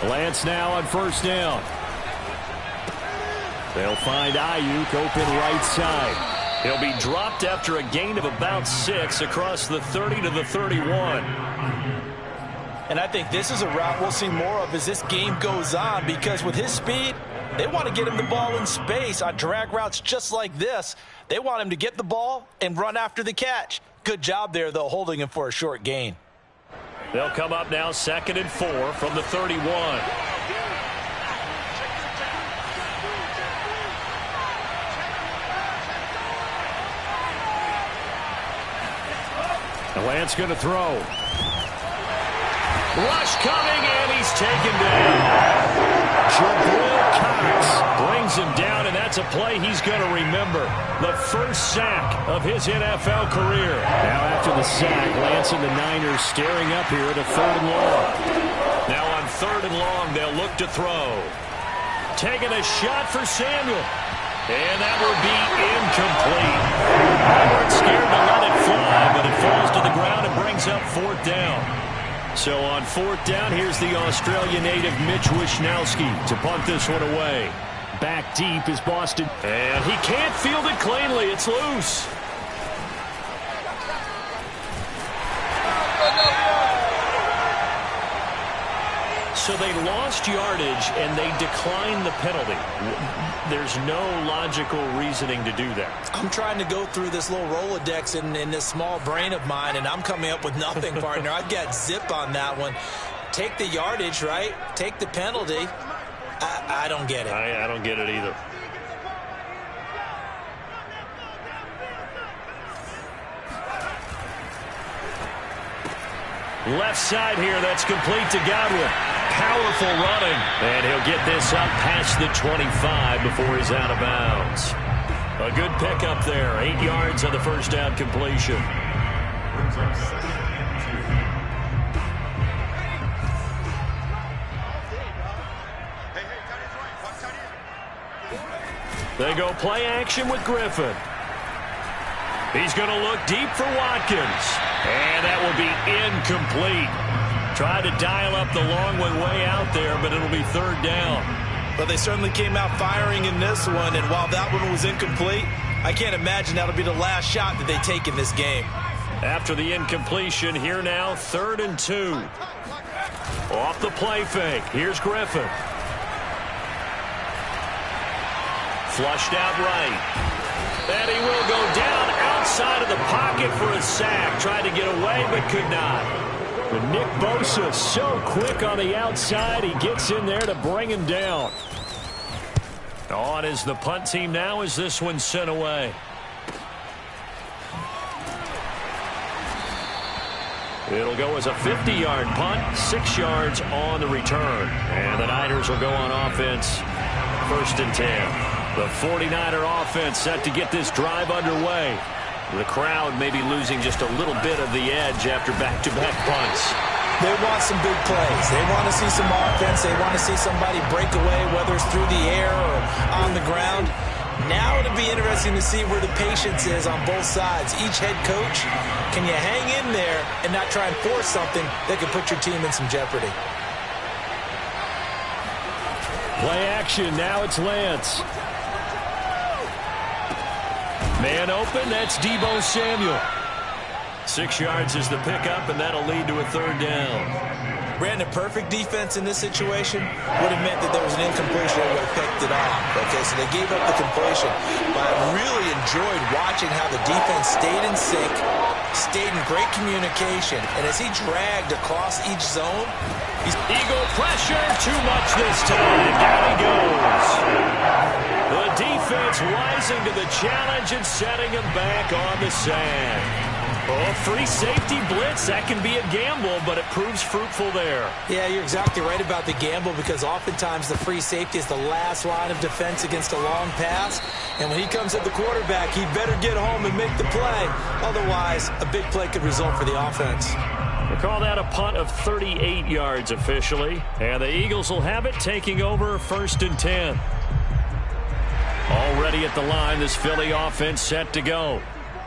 Lance now on first down. They'll find Ayuk open right side. He'll be dropped after a gain of about 6 across the 30 to the 31. And I think this is a route we'll see more of as this game goes on, because with his speed, they want to get him the ball in space on drag routes just like this. They want him to get the ball and run after the catch. Good job there, though, holding him for a short gain. They'll come up now 2nd and 4 from the 31. Lance going to throw. Rush coming, and he's taken down. Jabril Cox brings him down, and that's a play he's going to remember. The first sack of his NFL career. Now after the sack, Lance and the Niners staring up here at a 3rd and long. Now on 3rd and long, they'll look to throw. Taking a shot for Samuel. And that will be incomplete. They weren't scared to let it fly, but it falls to the ground and brings up 4th down. So on 4th down, here's the Australian native Mitch Wishnowsky to punt this one away. Back deep is Boston. And he can't field it cleanly. It's loose. So they lost yardage, and they declined the penalty. There's no logical reasoning to do that. I'm trying to go through this little Rolodex in this small brain of mine, and I'm coming up with nothing, partner. I've got zip on that one. Take the yardage, right? Take the penalty. I don't get it. I don't get it either. Left side here, that's complete to Godwin. Powerful running. And he'll get this up past the 25 before he's out of bounds. A good pickup there. 8 yards on the first down completion. They go play action with Griffin. He's going to look deep for Watkins. And that will be incomplete. Tried to dial up the long way out there, but it'll be 3rd down. But they certainly came out firing in this one, and while that one was incomplete, I can't imagine that'll be the last shot that they take in this game. After the incompletion, here now, 3rd and 2. Off the play fake. Here's Griffin. Flushed out right. And he will go down outside of the pocket for a sack. Tried to get away, but could not. But Nick Bosa so quick on the outside. He gets in there to bring him down. On is the punt team now as this one's sent away. It'll go as a 50-yard punt, 6 yards on the return. And the Niners will go on offense, 1st and 10. The 49er offense set to get this drive underway. The crowd may be losing just a little bit of the edge after back-to-back punts. They want some big plays. They want to see some offense. They want to see somebody break away, whether it's through the air or on the ground. Now it'll be interesting to see where the patience is on both sides. Each head coach, can you hang in there and not try and force something that could put your team in some jeopardy? Play action. Now it's Lance. Man open, that's Deebo Samuel. 6 yards is the pickup, and that'll lead to a 3rd down. Brandon, perfect defense in this situation would have meant that there was an incompletion that would have picked it off. Okay, so they gave up the completion. But I really enjoyed watching how the defense stayed in sync, stayed in great communication, and as he dragged across each zone, Eagle pressure, too much this time. Down he goes. The defense rising to the challenge and setting him back on the sand. Oh, free safety blitz, that can be a gamble, but it proves fruitful there. Yeah, you're exactly right about the gamble, because oftentimes the free safety is the last line of defense against a long pass. And when he comes at the quarterback, he better get home and make the play. Otherwise, a big play could result for the offense. We'll call that a punt of 38 yards officially. And the Eagles will have it, taking over 1st and 10. Already at the line, this Philly offense set to go.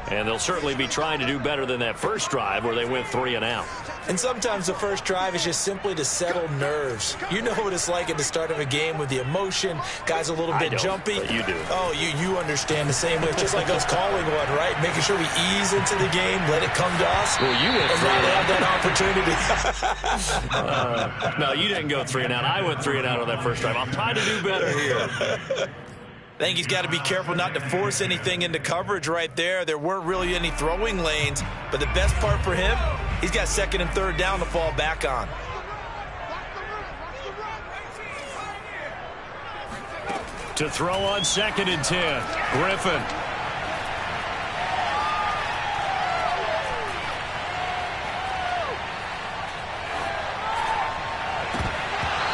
And they'll certainly be trying to do better than that first drive where they went 3 and out. And sometimes the first drive is just simply to settle nerves. You know what it's like at the start of a game with the emotion, guys a little bit jumpy. But you do. Oh, you understand the same way. It's just like us calling one, right? Making sure we ease into the game, let it come to us. Well, you went and now they have that opportunity. No, you didn't go 3 and out. I went 3 and out on that first drive. I'm trying to do better here. I think he's got to be careful not to force anything into coverage right there. There weren't really any throwing lanes, but the best part for him, he's got second and third down to fall back on. To throw on 2nd and 10, Griffin.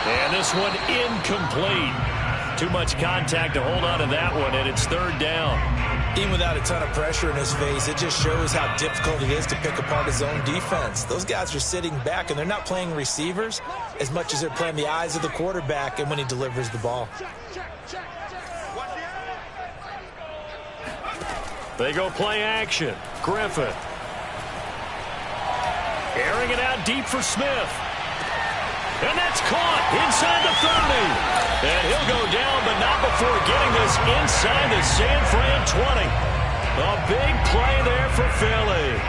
And this one incomplete. Too much contact to hold on to that one, and it's 3rd down. Even without a ton of pressure in his face, it just shows how difficult it is to pick apart his own defense. Those guys are sitting back, and they're not playing receivers as much as they're playing the eyes of the quarterback and when he delivers the ball. They go play action. Griffin. Airing it out deep for Smith. And that's caught inside the 30. And he'll go down, but not before getting this inside the San Fran 20. A big play there for Philly.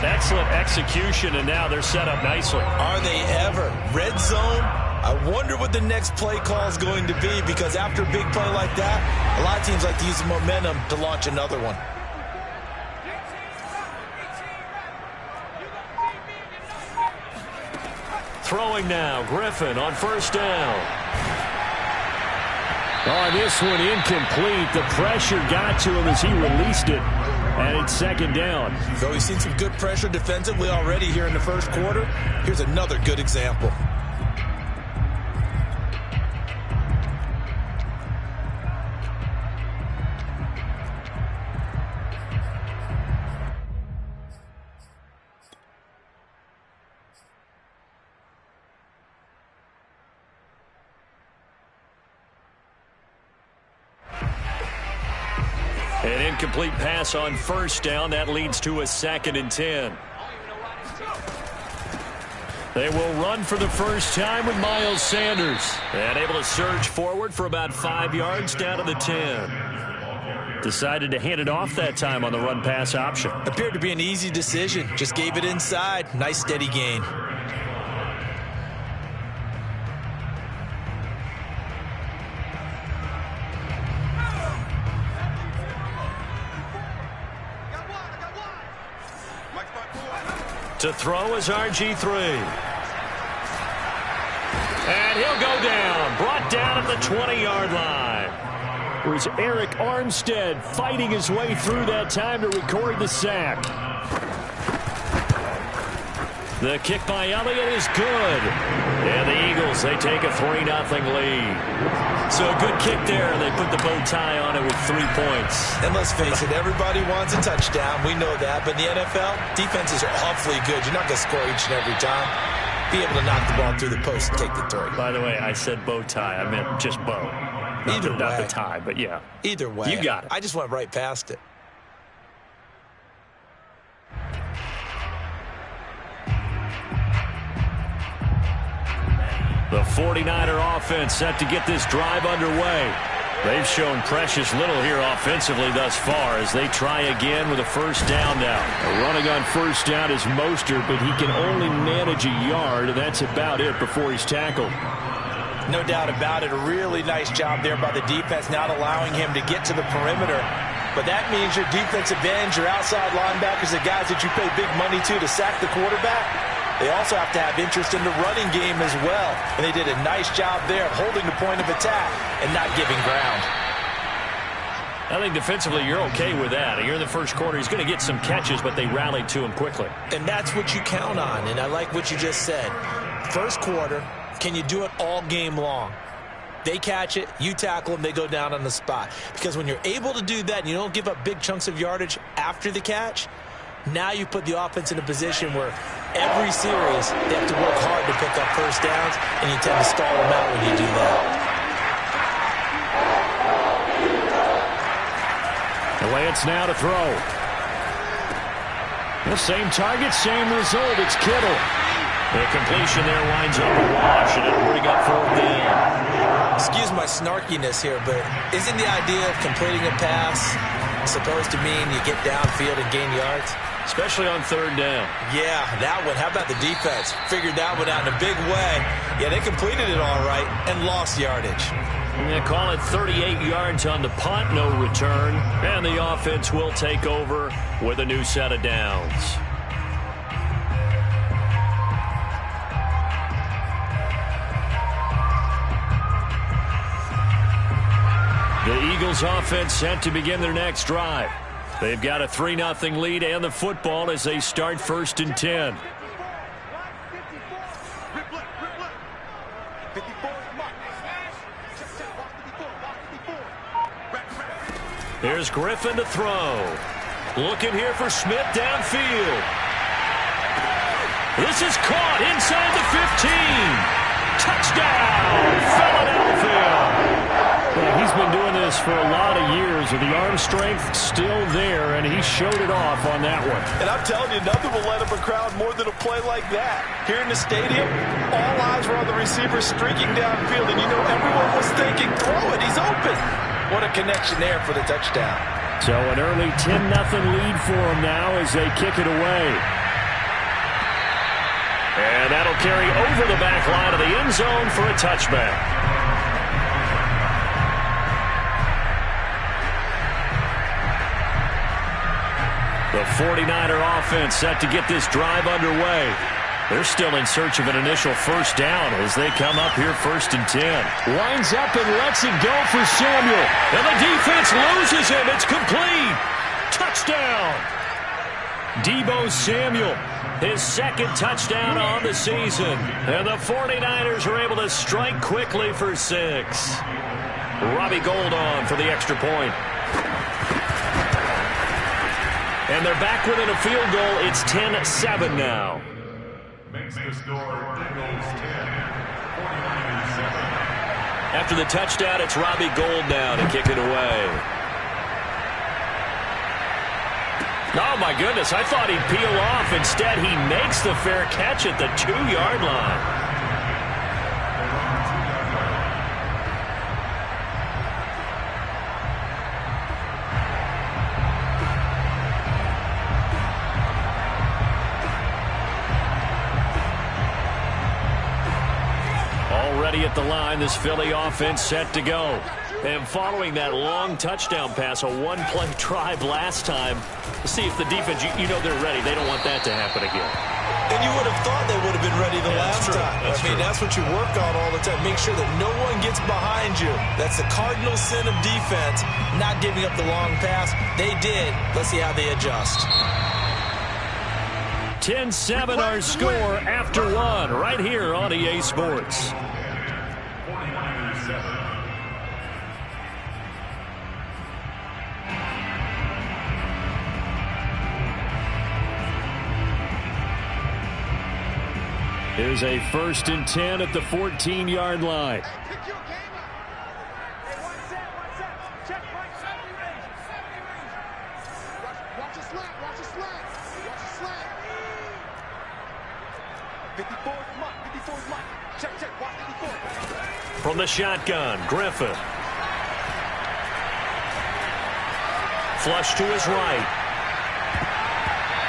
Excellent execution, and now they're set up nicely. Are they ever? Red zone? I wonder what the next play call is going to be, because after a big play like that, a lot of teams like to use the momentum to launch another one. Throwing now, Griffin on 1st down. Oh, this one incomplete. The pressure got to him as he released it. And it's 2nd down. So we've seen some good pressure defensively already here in the first quarter. Here's another good example. An incomplete pass on 1st down. That leads to a 2nd and 10. They will run for the first time with Miles Sanders. And able to surge forward for about 5 yards down to the 10. Decided to hand it off that time on the run-pass option. Appeared to be an easy decision. Just gave it inside. Nice steady gain. To throw is RG3. And he'll go down. Brought down at the 20-yard line. It was Eric Armstead fighting his way through that time to record the sack. The kick by Elliott is good. And the Eagles, they take a 3-0 lead. So a good kick there, and they put the bow tie on it with 3 points. And let's face it, everybody wants a touchdown. We know that. But in the NFL, defenses are awfully good. You're not going to score each and every time. Be able to knock the ball through the post and take the 3. By the way, I said bow tie. I meant just bow. Not the tie, but yeah. Either way. You got it. I just went right past it. The 49er offense set to get this drive underway. They've shown precious little here offensively thus far as they try again with a 1st down now. Running on 1st down is Mostert, but he can only manage a yard, and that's about it before he's tackled. No doubt about it. A really nice job there by the defense, not allowing him to get to the perimeter. But that means your defensive ends, your outside linebackers, the guys that you pay big money to sack the quarterback, they also have to have interest in the running game as well. And they did a nice job there of holding the point of attack and not giving ground. I think defensively you're okay with that. Here in the first quarter, he's going to get some catches, but they rallied to him quickly. And that's what you count on, and I like what you just said. First quarter, can you do it all game long? They catch it, you tackle them, they go down on the spot. Because when you're able to do that and you don't give up big chunks of yardage after the catch, now you put the offense in a position where every series they have to work hard to pick up 1st downs, and you tend to stall them out when you do that. Lance now to throw. The same target, same result. It's Kittle. The completion there winds up a wash, and it'll bring up 4th down. Excuse my snarkiness here, but isn't the idea of completing a pass supposed to mean you get downfield and gain yards? Especially on 3rd down. Yeah, that one. How about the defense? Figured that one out in a big way. Yeah, they completed it all right and lost yardage. They call it 38 yards on the punt, no return. And the offense will take over with a new set of downs. The Eagles offense set to begin their next drive. They've got a 3-0 lead and the football as they start 1st and 10. Here's Griffin to throw. Looking here for Smith downfield. This is caught inside the 15. Touchdown, Philadelphia. Yeah, he's been doing this for a lot of years with the arm strength still there, and he showed it off on that one. And I'm telling you, nothing will let up a crowd more than a play like that. Here in the stadium, all eyes were on the receiver streaking downfield, and you know everyone was thinking, throw it, he's open. What a connection there for the touchdown. So an early 10-0 lead for them now as they kick it away. And that'll carry over the back line of the end zone for a touchback. The 49er offense set to get this drive underway. They're still in search of an initial 1st down as they come up here 1st and 10. Winds up and lets it go for Samuel. And the defense loses him. It's complete. Touchdown. Deebo Samuel, his 2nd touchdown on the season. And the 49ers are able to strike quickly for 6. Robbie Gould on for the extra point. And they're back within a field goal. It's 10-7 now. Makes the score Eagles 10, 49ers 7. After the touchdown, it's Robbie Gould now to kick it away. Oh, my goodness. I thought he'd peel off. Instead, he makes the fair catch at the 2-yard line. At the line, this Philly offense set to go. And following that long touchdown pass, a one-play drive last time, see if the defense, you know they're ready. They don't want that to happen again. And you would have thought they would have been ready the last time. That's what you work on all the time. Make sure that no one gets behind you. That's the cardinal sin of defense, not giving up the long pass. They did. Let's see how they adjust. 10-7 our score after 1 right here on EA Sports. Here's a 1st and 10 at the 14-yard line. From the shotgun, Griffin. Flush to his right.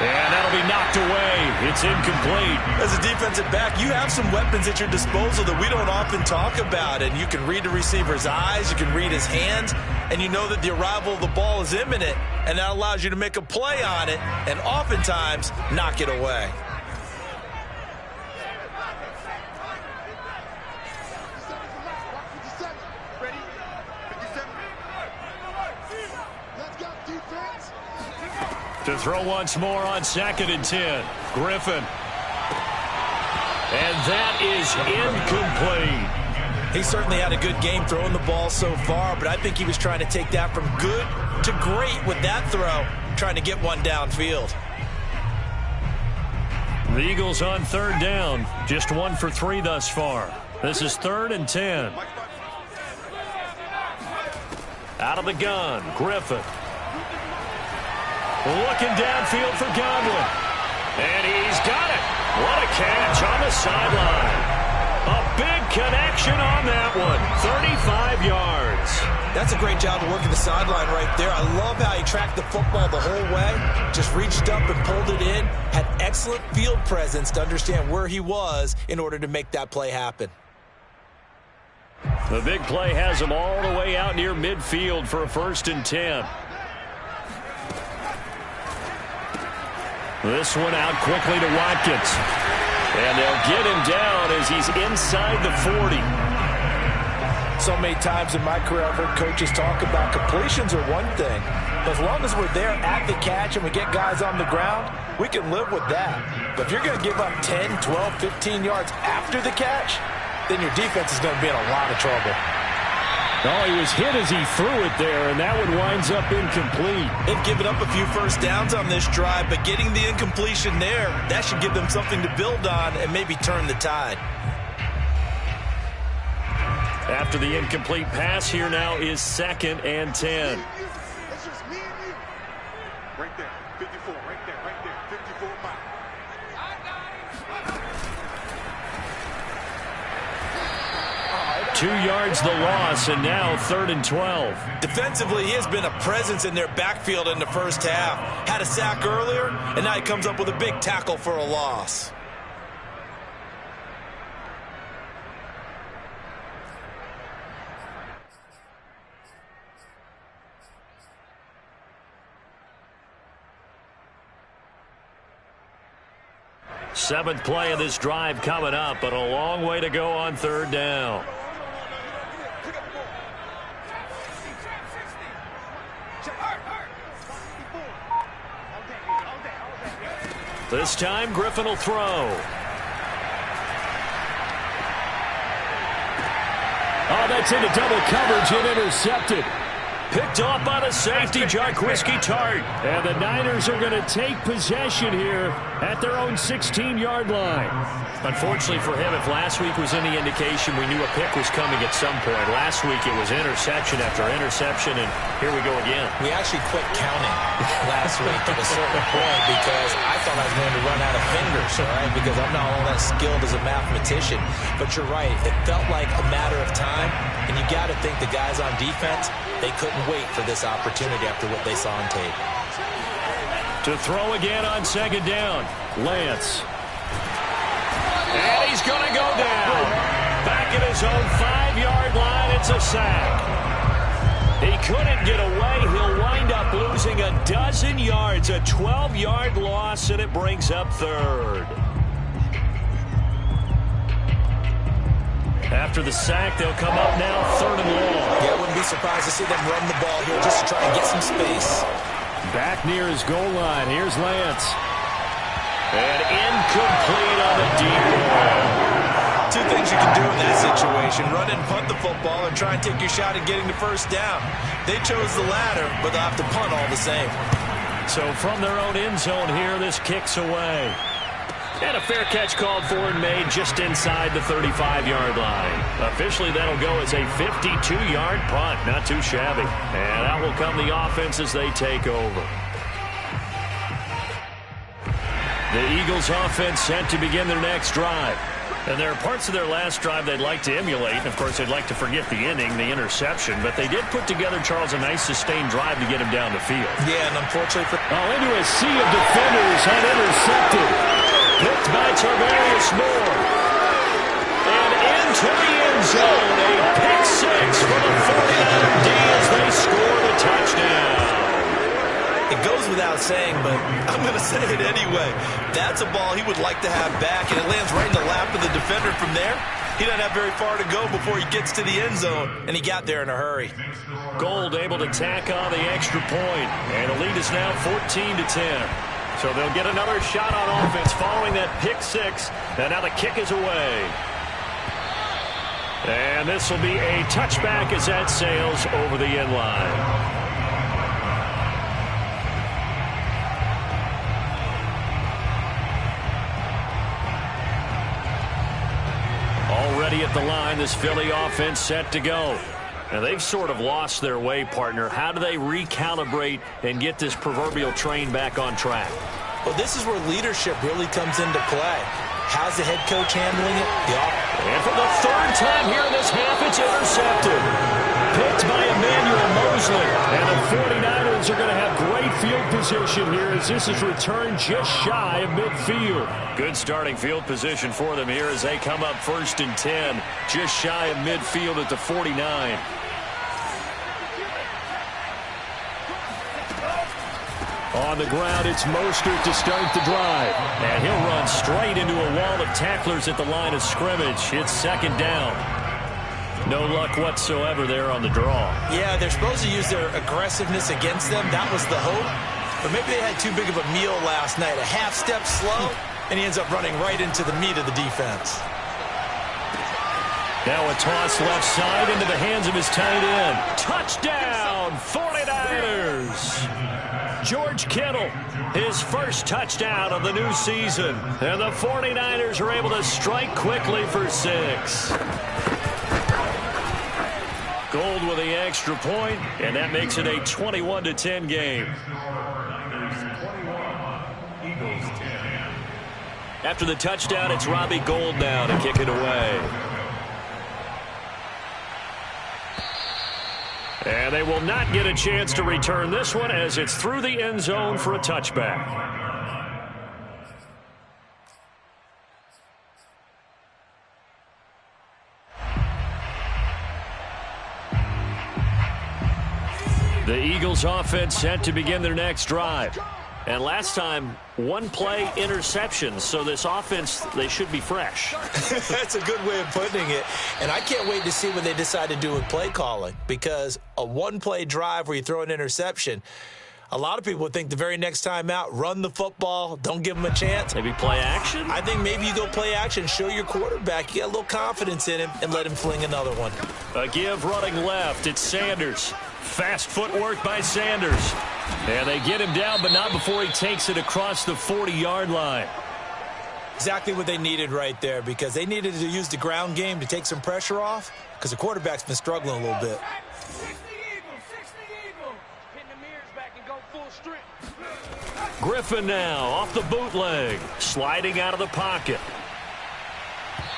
And that'll be knocked away. It's incomplete. As a defensive back, you have some weapons at your disposal that we don't often talk about. And you can read the receiver's eyes, you can read his hands, and you know that the arrival of the ball is imminent. And that allows you to make a play on it and oftentimes knock it away. To throw once more on 2nd and 10. Griffin. And that is incomplete. He certainly had a good game throwing the ball so far, but I think he was trying to take that from good to great with that throw, trying to get one downfield. The Eagles on 3rd down, just 1 for 3 thus far. This is 3rd and 10. Out of the gun, Griffin. Looking downfield for Godwin. And he's got it. What a catch on the sideline. A big connection on that one. 35 yards. That's a great job of working the sideline right there. I love how he tracked the football the whole way. Just reached up and pulled it in. Had excellent field presence to understand where he was in order to make that play happen. The big play has him all the way out near midfield for a 1st and 10. This one out quickly to Watkins. And they'll get him down as he's inside the 40. So many times in my career I've heard coaches talk about completions are one thing. But as long as we're there at the catch and we get guys on the ground, we can live with that. But if you're going to give up 10, 12, 15 yards after the catch, then your defense is going to be in a lot of trouble. Oh, he was hit as he threw it there, and that one winds up incomplete. They've given up a few first downs on this drive, but getting the incompletion there, that should give them something to build on and maybe turn the tide. After the incomplete pass, here now is 2nd and 10. It's just me and you. Right there, 54, right there, 54 miles. 2 yards the loss, and now 3rd and 12. Defensively, he has been a presence in their backfield in the first half. Had a sack earlier, and now he comes up with a big tackle for a loss. Seventh play of this drive coming up, but a long way to go on 3rd down. This time, Griffin will throw. Oh, that's into double coverage and intercepted. Picked off by the safety, Jaquiski Tartt. And the Niners are going to take possession here at their own 16-yard line. Unfortunately for him, if last week was any indication, we knew a pick was coming at some point. Last week it was interception after interception, and here we go again. We actually quit counting last week at a certain point because I thought I was going to run out of fingers, all right, because I'm not all that skilled as a mathematician. But you're right. It felt like a matter of time, and you got to think the guys on defense, they couldn't wait for this opportunity after what they saw on tape. To throw again on 2nd down, Lance. And he's going to go down. Back at his own 5-yard line, it's a sack. He couldn't get away. He'll wind up losing a dozen yards, a 12-yard loss, and it brings up 3rd. After the sack, they'll come up now 3rd and long. Yeah, I wouldn't be surprised to see them run the ball here just to try and get some space. Back near his goal line. Here's Lance. And incomplete on the deep ball. Two things you can do in that situation. Run and punt the football and try and take your shot at getting the first down. They chose the latter, but they'll have to punt all the same. So from their own end zone here, this kicks away. And a fair catch called for and made just inside the 35-yard line. Officially, that'll go as a 52-yard punt. Not too shabby. And out will come the offense as they take over. The Eagles offense set to begin their next drive. And there are parts of their last drive they'd like to emulate. And, of course, they'd like to forget the inning, the interception. But they did put together, Charles, a nice sustained drive to get him down the field. Yeah, and unfortunately for... Oh, into a sea of defenders and intercepted. Picked by Tarvarius Moore. And into the end zone. A pick six for the 49er D as they score the touchdown. It goes without saying, but I'm going to say it anyway. That's a ball he would like to have back, and it lands right in the lap of the defender from there. He doesn't have very far to go before he gets to the end zone, and he got there in a hurry. Gold able to tack on the extra point, and the lead is now 14-10. So they'll get another shot on offense following that pick six, and now the kick is away. And this will be a touchback as that sails over the end line. Already at the line, this Philly offense set to go. Now, they've sort of lost their way, partner. How do they recalibrate and get this proverbial train back on track? Well, this is where leadership really comes into play. How's the head coach handling it? And for the third time here in this half, it's intercepted. Picked by Emmanuel Mosley. And the 49ers are going to have great field position here as this is returned just shy of midfield. Good starting field position for them here as they come up 1st and 10. Just shy of midfield at the 49. On the ground, it's Mostert to start the drive. And he'll run straight into a wall of tacklers at the line of scrimmage. It's 2nd down. No luck whatsoever there on the draw. Yeah, they're supposed to use their aggressiveness against them. That was the hope. But maybe they had too big of a meal last night. A half step slow, and he ends up running right into the meat of the defense. Now a toss left side into the hands of his tight end. Touchdown, 49ers! George Kittle, his first touchdown of the new season. And the 49ers are able to strike quickly for 6. Gold with the extra point, and that makes it a 21-10 game. After the touchdown, it's Robbie Gould now to kick it away. And they will not get a chance to return this one as it's through the end zone for a touchback. The Eagles offense set to begin their next drive. And last time, 1-play interception. So this offense, they should be fresh. That's a good way of putting it. And I can't wait to see what they decide to do with play calling. Because a 1-play drive where you throw an interception, a lot of people would think the very next time out, run the football, don't give them a chance. Maybe play action? I think maybe you go play action, show your quarterback you got a little confidence in him, and let him fling another one. A give running left. It's Sanders. Fast footwork by Sanders. And they get him down, but not before he takes it across the 40-yard line. Exactly what they needed right there, because they needed to use the ground game to take some pressure off, because the quarterback's been struggling a little bit. Griffin now off the bootleg, sliding out of the pocket.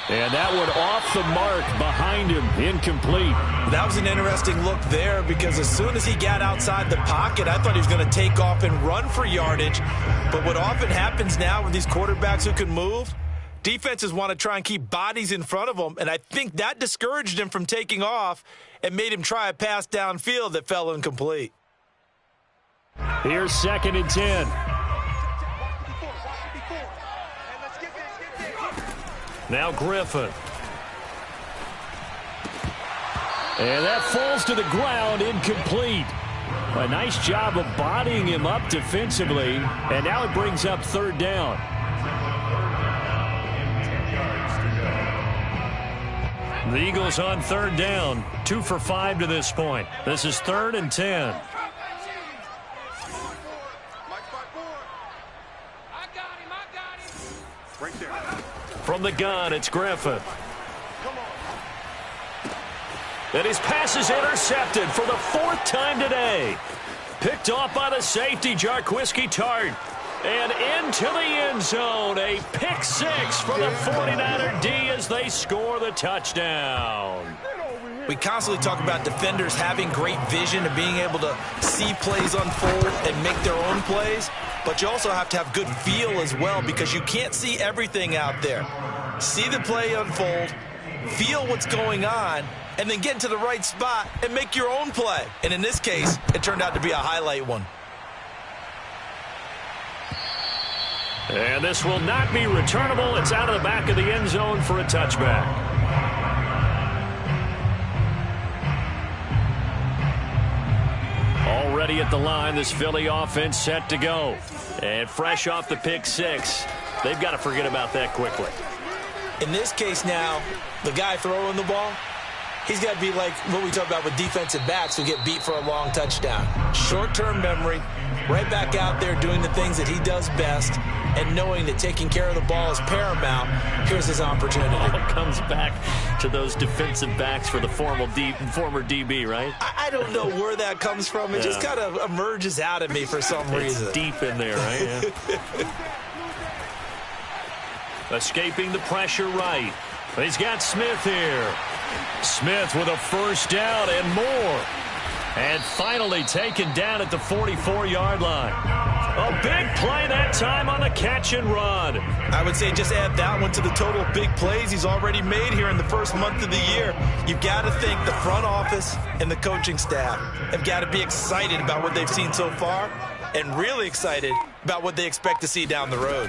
And that one off the mark behind him, incomplete. That was an interesting look there because as soon as he got outside the pocket, I thought he was going to take off and run for yardage. But what often happens now with these quarterbacks who can move, defenses want to try and keep bodies in front of them, and I think that discouraged him from taking off and made him try a pass downfield that fell incomplete. Here's 2nd and 10. Now Griffin. And that falls to the ground, incomplete. A nice job of bodying him up defensively, and now it brings up 3rd down. The Eagles on 3rd down, 2 for 5 to this point. This is 3rd and 10. Right there. From the gun, it's Griffin. And his pass is intercepted for the 4th time today. Picked off by the safety, Jarquiski Tart. And into the end zone, a pick 6 for the 49er D as they score the touchdown. We constantly talk about defenders having great vision and being able to see plays unfold and make their own plays. But you also have to have good feel as well because you can't see everything out there. See the play unfold, feel what's going on, and then get into the right spot and make your own play. And in this case, it turned out to be a highlight one. And this will not be returnable. It's out of the back of the end zone for a touchback. Already at the line, this Philly offense set to go. And fresh off the pick 6, they've got to forget about that quickly. In this case now, the guy throwing the ball, he's got to be like what we talk about with defensive backs who get beat for a long touchdown. Short-term memory, right back out there doing the things that he does best, and knowing that taking care of the ball is paramount. Here's his opportunity. It all comes back to those defensive backs for the former DB, right? I don't know where that comes from. It just kind of emerges out of me for some reason. It's deep in there, right? Yeah. Escaping the pressure right. He's got Smith here. Smith with a first down and more. And finally taken down at the 44-yard line. A big play that time on the catch and run. I would say just add that one to the total of big plays he's already made here in the first month of the year. You've got to think the front office and the coaching staff have got to be excited about what they've seen so far and really excited about what they expect to see down the road.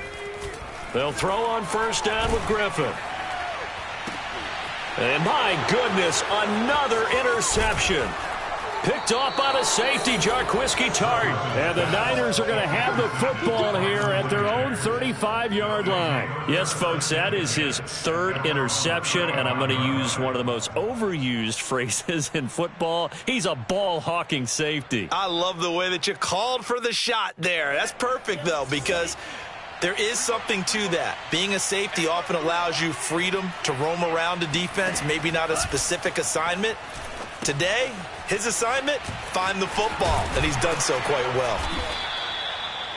They'll throw on first down with Griffin. And my goodness, another interception. Picked off by the safety, Jarquiski Tart. And the Niners are going to have the football here at their own 35-yard line. Yes, folks, that is his third interception, and I'm going to use one of the most overused phrases in football. He's a ball-hawking safety. I love the way that you called for the shot there. That's perfect, though, because there is something to that. Being a safety often allows you freedom to roam around a defense, maybe not a specific assignment. Today, his assignment, find the football, and he's done so quite well.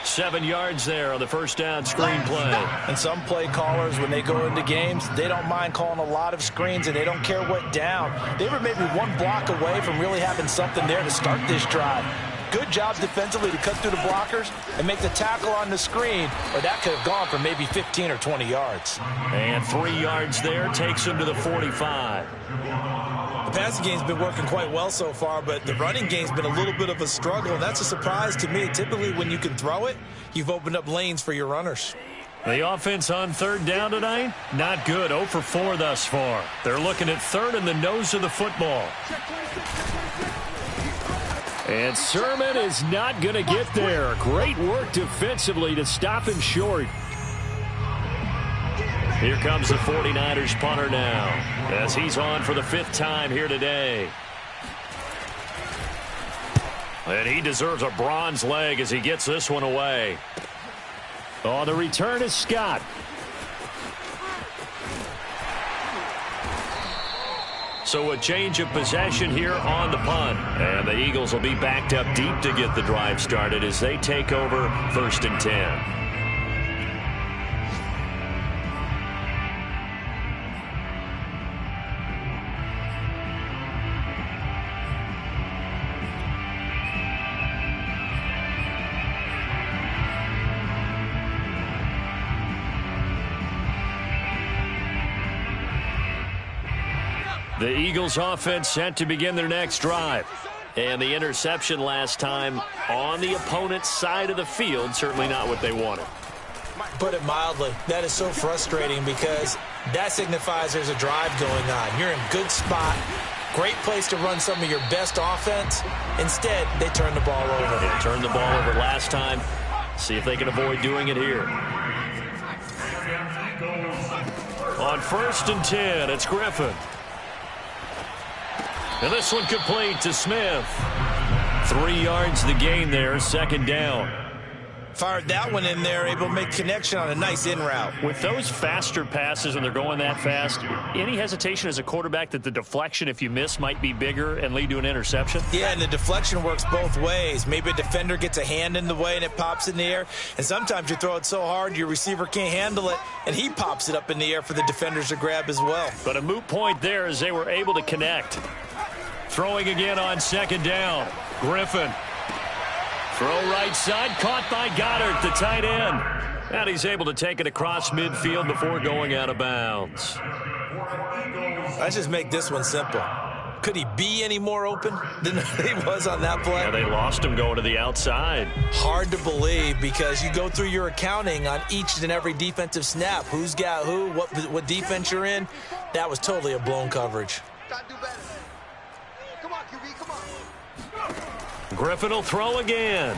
7 yards there on the first down screen play. And some play callers, when they go into games, they don't mind calling a lot of screens, and they don't care what down. They were maybe one block away from really having something there to start this drive. Good job defensively to cut through the blockers and make the tackle on the screen, or that could have gone for maybe 15 or 20 yards. And 3 yards there takes him to the 45. The passing game's been working quite well so far, but the running game's been a little bit of a struggle, and that's a surprise to me. Typically, when you can throw it, you've opened up lanes for your runners. The offense on third down tonight, not good. 0 for 4 thus far. They're looking at third in the nose of the football. And Sermon is not going to get there. Great work defensively to stop him short. Here comes the 49ers punter now, as he's on for the 5th time here today. And he deserves a bronze leg as he gets this one away. Oh, the return is Scott. So a change of possession here on the punt. And the Eagles will be backed up deep to get the drive started as they take over 1st and 10. The Eagles offense set to begin their next drive. And the interception last time on the opponent's side of the field, certainly not what they wanted. Put it mildly, that is so frustrating because that signifies there's a drive going on. You're in a good spot, great place to run some of your best offense. Instead, they turn the ball over. They turned the ball over last time. See if they can avoid doing it here. On 1st and 10, it's Griffin. And this one complete to Smith. 3 yards the gain there, 2nd down. Fired that one in there, able to make connection on a nice in route. With those faster passes when they're going that fast, any hesitation as a quarterback that the deflection, if you miss, might be bigger and lead to an interception? Yeah, and the deflection works both ways. Maybe a defender gets a hand in the way and it pops in the air. And sometimes you throw it so hard your receiver can't handle it, and he pops it up in the air for the defenders to grab as well. But a moot point there as they were able to connect. Throwing again on 2nd down. Griffin. Throw right side, caught by Goddard, the tight end. And he's able to take it across midfield before going out of bounds. Let's just make this one simple. Could he be any more open than he was on that play? Yeah, they lost him going to the outside. Hard to believe because you go through your accounting on each and every defensive snap. Who's got who, what defense you're in. That was totally a blown coverage. Griffin will throw again.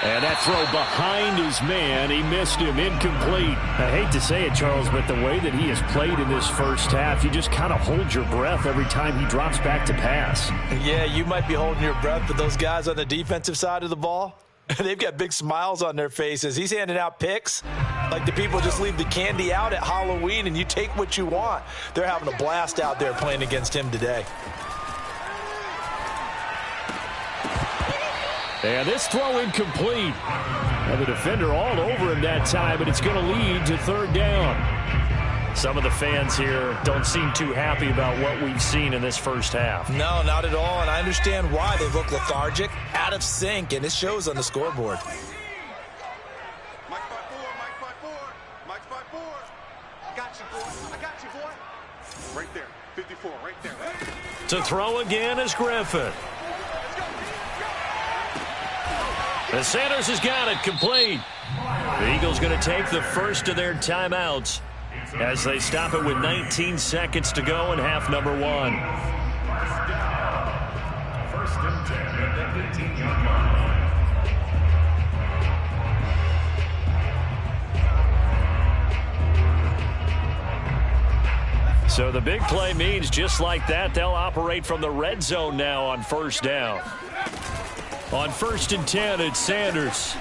And that throw behind his man, he missed him, incomplete. I hate to say it, Charles, but the way that he has played in this first half, you just kind of hold your breath every time he drops back to pass. Yeah, you might be holding your breath, but those guys on the defensive side of the ball, they've got big smiles on their faces. He's handing out picks like the people just leave the candy out at Halloween and you take what you want. They're having a blast out there playing against him today. And this throw incomplete. And the defender all over him that time, but it's going to lead to third down. Some of the fans here don't seem too happy about what we've seen in this first half. No, not at all, and I understand why. They look lethargic, out of sync, and it shows on the scoreboard. Mike 5-4, Mike 5-4. I got you, boy. Right there, 54, right there. To throw again is Griffin. And Sanders has got it complete. The Eagles going to take the first of their timeouts as they stop it with 19 seconds to go in half number 1. First and 10 at the 18-yard line. So the big play means just like that, they'll operate from the red zone now on first down. On first and 10, it's Sanders.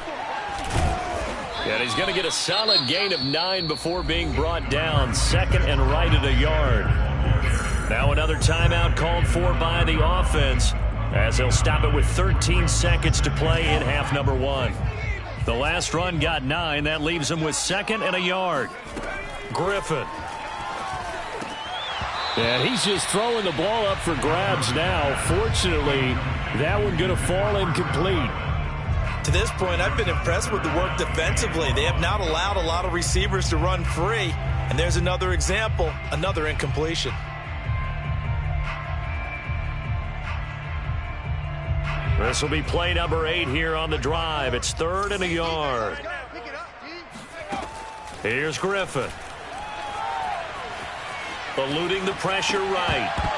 And he's going to get a solid gain of 9 before being brought down. Second and right at a yard. Now another timeout called for by the offense as they'll stop it with 13 seconds to play in half number 1. The last run got 9. That leaves him with second and a yard. Griffin. And he's just throwing the ball up for grabs now. Fortunately, that one going to fall incomplete. To this point, I've been impressed with the work defensively. They have not allowed a lot of receivers to run free. And there's another example, another incompletion. This will be play number 8 here on the drive. It's third and a yard. Here's Griffin. Eluding the pressure right.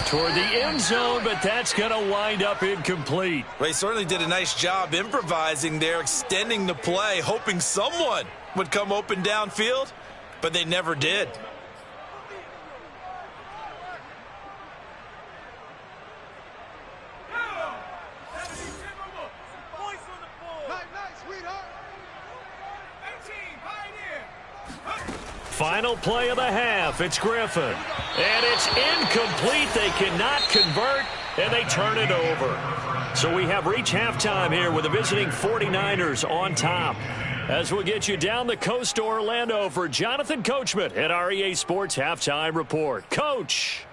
Toward the end zone, but that's going to wind up incomplete. Well, he certainly did a nice job improvising there, extending the play, hoping someone would come open downfield, but they never did. Final play of the half. It's Griffin. And it's incomplete. They cannot convert, and they turn it over. So we have reached halftime here with the visiting 49ers on top. As we'll get you down the coast to Orlando for Jonathan Coachman at our EA Sports Halftime Report. Coach.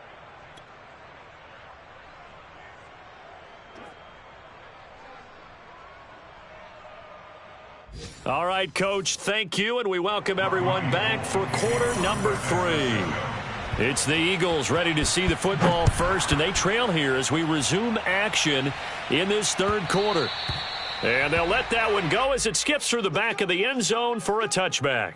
All right, Coach, thank you, and we welcome everyone back for quarter number 3. It's the Eagles ready to see the football first, and they trail here as we resume action in this third quarter. And they'll let that one go as it skips through the back of the end zone for a touchback.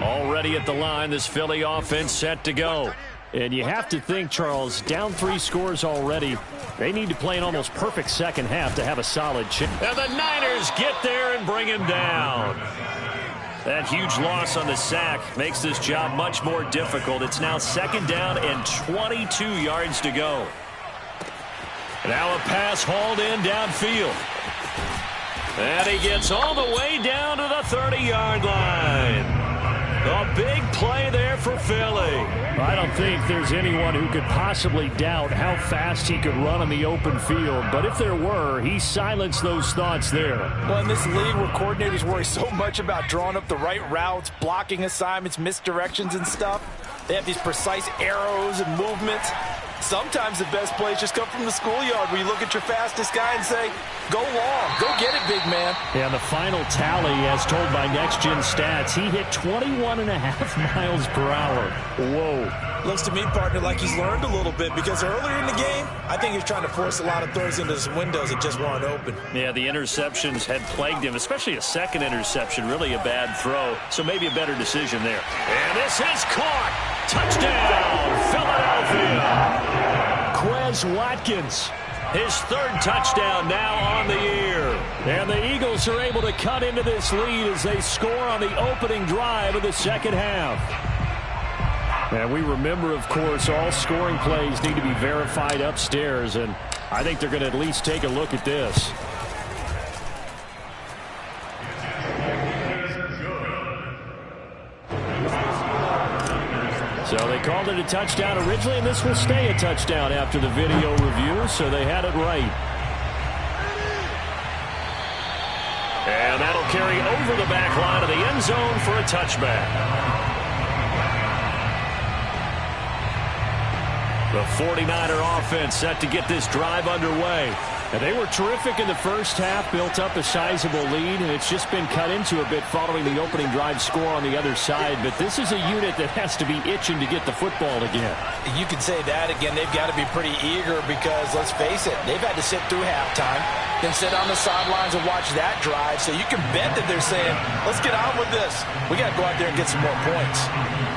Already at the line, this Philly offense set to go. And you have to think, Charles, down 3 scores already. They need to play an almost perfect second half to have a solid chance. And the Niners get there and bring him down. That huge loss on the sack makes this job much more difficult. It's now second down and 22 yards to go. Now a pass hauled in downfield. And he gets all the way down to the 30-yard line. A big play there for Philly. I don't think there's anyone who could possibly doubt how fast he could run on the open field. But if there were, he silenced those thoughts there. Well, in this league where coordinators worry so much about drawing up the right routes, blocking assignments, misdirections and stuff, they have these precise arrows and movements. Sometimes the best plays just come from the schoolyard where you look at your fastest guy and say, go long, go get it, big man. And the final tally, as told by Next Gen Stats, he hit 21.5 miles per hour. Whoa. Looks to me, partner, like he's learned a little bit because earlier in the game, I think he was trying to force a lot of throws into some windows that just weren't open. Yeah, the interceptions had plagued him, especially a second interception, really a bad throw. So maybe a better decision there. And this is caught. Touchdown, Philadelphia. Quez Watkins, his third touchdown now on the year. And the Eagles are able to cut into this lead as they score on the opening drive of the second half. And we remember, of course, all scoring plays need to be verified upstairs, and I think they're going to at least take a look at this. So they called it a touchdown originally, and this will stay a touchdown after the video review, so they had it right. And that'll carry over the back line of the end zone for a touchback. The 49er offense set to get this drive underway. And they were terrific in the first half, built up a sizable lead, and it's just been cut into a bit following the opening drive score on the other side. But this is a unit that has to be itching to get the football again. You can say that again. They've got to be pretty eager because, let's face it, they've had to sit through halftime, then sit on the sidelines and watch that drive. So you can bet that they're saying, let's get on with this. We got to go out there and get some more points.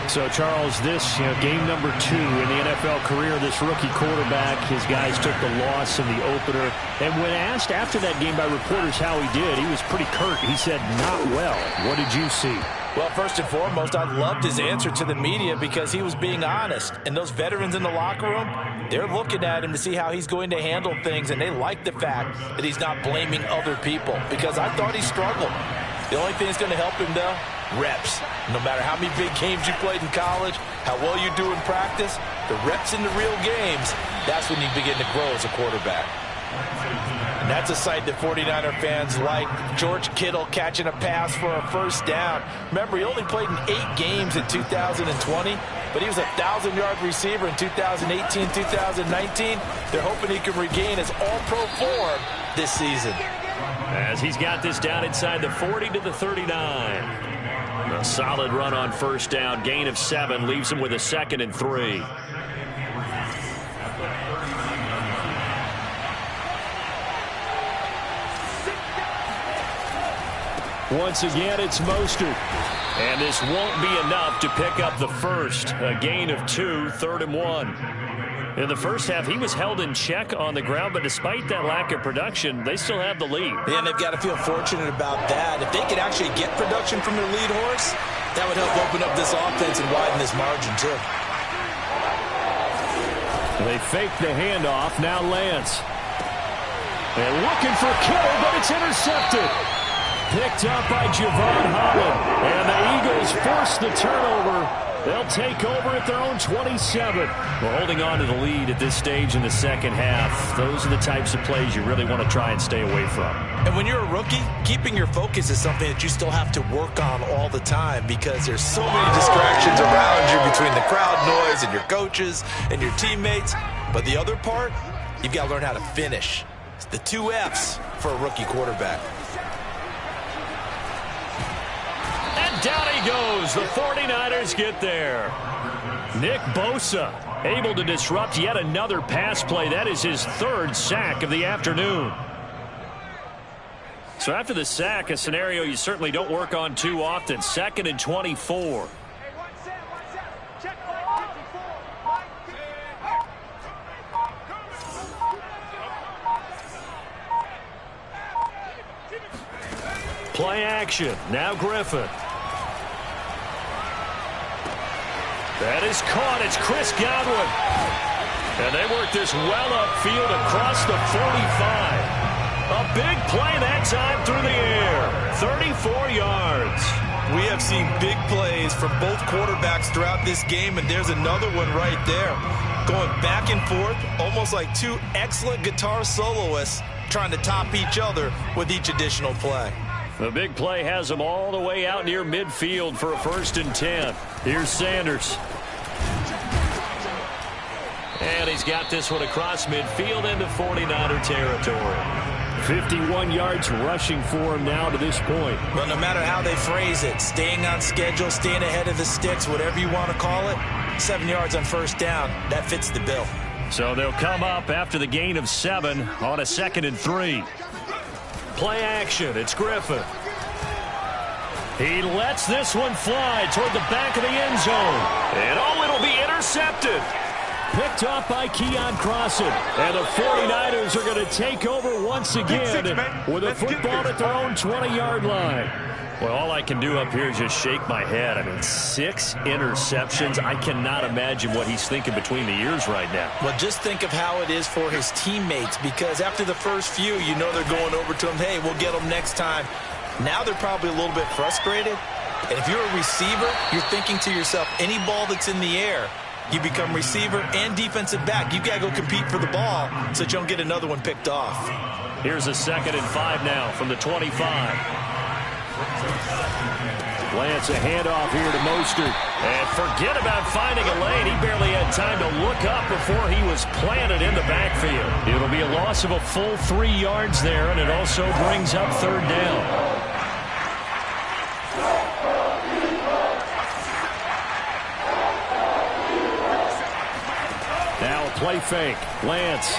So, Charles, this game number 2 in the NFL career, this rookie quarterback, his guys took the loss in the opener. And when asked after that game by reporters how he did, he was pretty curt. He said, not well. What did you see? Well, first and foremost, I loved his answer to the media because he was being honest. And those veterans in the locker room, they're looking at him to see how he's going to handle things. And they like the fact that he's not blaming other people because I thought he struggled. The only thing that's going to help him, though, reps. No matter how many big games you played in college, how well you do in practice, the reps in the real games, that's when you begin to grow as a quarterback. And that's a sight that 49er fans like. George Kittle catching a pass for a first down. Remember, he only played in 8 games in 2020, but he was a 1,000-yard receiver in 2018, 2019. They're hoping he can regain his all-pro form this season. As he's got this down inside the 40 to the 39. A solid run on first down. Gain of 7 leaves him with a 2nd and 3. Once again, it's Mostert. And this won't be enough to pick up the first. A gain of 2, 3rd and 1. In the first half, he was held in check on the ground, but despite that lack of production, they still have the lead. And they've got to feel fortunate about that. If they could actually get production from their lead horse, that would help open up this offense and widen this margin, too. They fake the handoff. Now Lance. They're looking for Kittle, but it's intercepted. Picked up by Javon Holland. And the Eagles force the turnover. They'll take over at their own 27. We're holding on to the lead at this stage in the second half. Those are the types of plays you really want to try and stay away from. And when you're a rookie, keeping your focus is something that you still have to work on all the time because there's so many distractions around you between the crowd noise and your coaches and your teammates. But the other part, you've got to learn how to finish. It's the 2 F's for a rookie quarterback. Down he goes. The 49ers get there. Nick Bosa able to disrupt yet another pass play. That is his 3rd sack of the afternoon. So after the sack, a scenario you certainly don't work on too often. 2nd and 24. Play action. Now Griffin. That is caught. It's Chris Godwin. And they work this well upfield across the 45. A big play that time through the air. 34 yards. We have seen big plays from both quarterbacks throughout this game, and there's another one right there. Going back and forth, almost like 2 excellent guitar soloists trying to top each other with each additional play. The big play has them all the way out near midfield for a 1st and 10. Here's Sanders. And he's got this one across midfield into 49er territory. 51 yards rushing for him now to this point. Well, no matter how they phrase it, staying on schedule, staying ahead of the sticks, whatever you want to call it, 7 yards on first down, that fits the bill. So they'll come up after the gain of 7 on a 2nd and 3. Play action. It's Griffin. He lets this one fly toward the back of the end zone. And it'll be intercepted. Picked off by Keon Crossan. And the 49ers are going to take over once again with a football at their own 20-yard line. Well, all I can do up here is just shake my head. I mean, 6 interceptions. I cannot imagine what he's thinking between the ears right now. Well, just think of how it is for his teammates, because after the first few, you know they're going over to him, hey, we'll get them next time. Now they're probably a little bit frustrated, And if you're a receiver, you're thinking to yourself, any ball that's in the air, you become receiver and defensive back. You've got to go compete for the ball so that you don't get another one picked off. Here's a 2nd and 5 now from the 25. Lance, a handoff here to Mostert. And forget about finding a lane. He barely had time to look up before he was planted in the backfield. It'll be a loss of a full 3 yards there, and it also brings up 3rd down. Play fake. Lance.